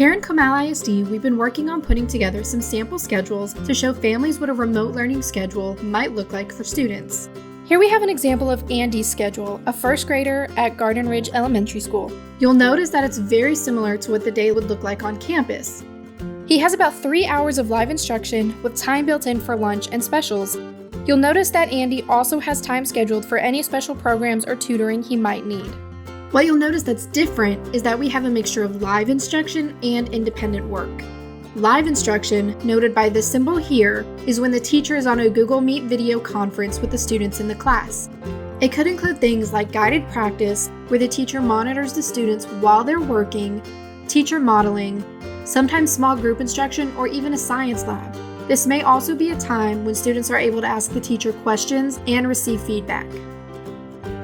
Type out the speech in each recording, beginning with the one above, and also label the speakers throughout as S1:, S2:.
S1: Here in Comal ISD, we've been working on putting together some sample schedules to show families what a remote learning schedule might look like for students.
S2: Here we have an example of Andy's schedule, a first grader at Garden Ridge Elementary School.
S1: You'll notice that it's very similar to what the day would look like on campus.
S2: He has about 3 hours of live instruction with time built in for lunch and specials. You'll notice that Andy also has time scheduled for any special programs or tutoring he might need.
S1: What you'll notice that's different is that we have a mixture of live instruction and independent work. Live instruction, noted by this symbol here, is when the teacher is on a Google Meet video conference with the students in the class. It could include things like guided practice, where the teacher monitors the students while they're working, teacher modeling, sometimes small group instruction, or even a science lab. This may also be a time when students are able to ask the teacher questions and receive feedback.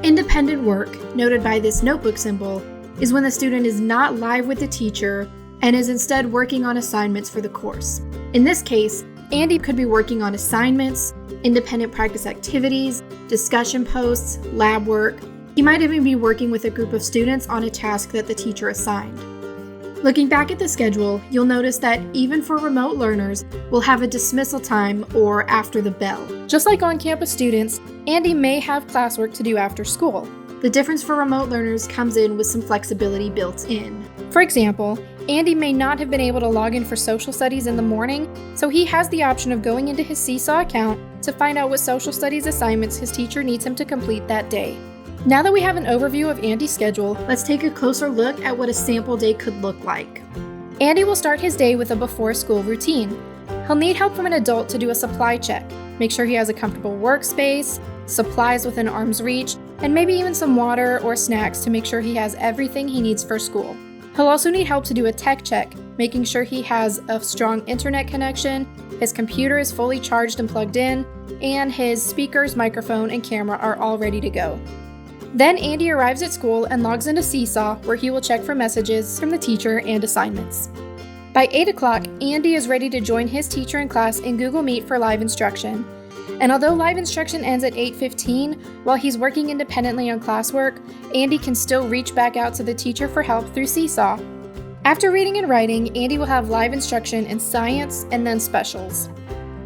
S1: Independent work, noted by this notebook symbol, is when the student is not live with the teacher and is instead working on assignments for the course. In this case, Andy could be working on assignments, independent practice activities, discussion posts, lab work. He might even be working with a group of students on a task that the teacher assigned. Looking back at the schedule, you'll notice that even for remote learners, we'll have a dismissal time or after the bell.
S2: Just like on-campus students, Andy may have classwork to do after school.
S1: The difference for remote learners comes in with some flexibility built in.
S2: For example, Andy may not have been able to log in for social studies in the morning, so he has the option of going into his Seesaw account to find out what social studies assignments his teacher needs him to complete that day. Now that we have an overview of Andy's schedule,
S1: let's take a closer look at what a sample day could look like.
S2: Andy will start his day with a before-school routine. He'll need help from an adult to do a supply check, make sure he has a comfortable workspace, supplies within arm's reach, and maybe even some water or snacks to make sure he has everything he needs for school. He'll also need help to do a tech check, making sure he has a strong internet connection, his computer is fully charged and plugged in, and his speakers, microphone, and camera are all ready to go. Then Andy arrives at school and logs into Seesaw, where he will check for messages from the teacher and assignments. By 8 o'clock, Andy is ready to join his teacher in class in Google Meet for live instruction. And although live instruction ends at 8:15, while he's working independently on classwork, Andy can still reach back out to the teacher for help through Seesaw. After reading and writing, Andy will have live instruction in science and then specials.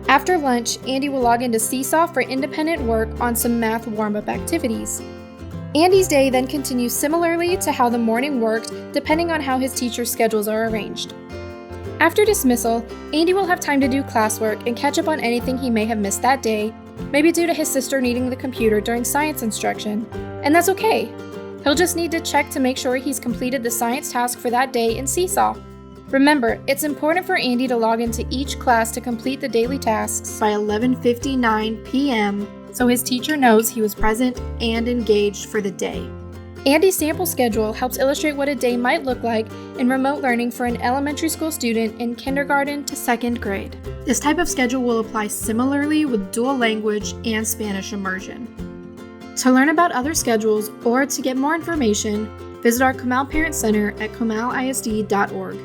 S2: After lunch, Andy will log into Seesaw for independent work on some math warm-up activities. Andy's day then continues similarly to how the morning worked, depending on how his teacher's schedules are arranged. After dismissal, Andy will have time to do classwork and catch up on anything he may have missed that day, maybe due to his sister needing the computer during science instruction. And that's okay. He'll just need to check to make sure he's completed the science task for that day in Seesaw. Remember, it's important for Andy to log into each class to complete the daily tasks
S1: by 11:59 p.m. so his teacher knows he was present and engaged for the day.
S2: Andy's sample schedule helps illustrate what a day might look like in remote learning for an elementary school student in kindergarten to 2nd grade.
S1: This type of schedule will apply similarly with dual language and Spanish immersion. To learn about other schedules or to get more information, visit our Comal Parent Center at comalisd.org.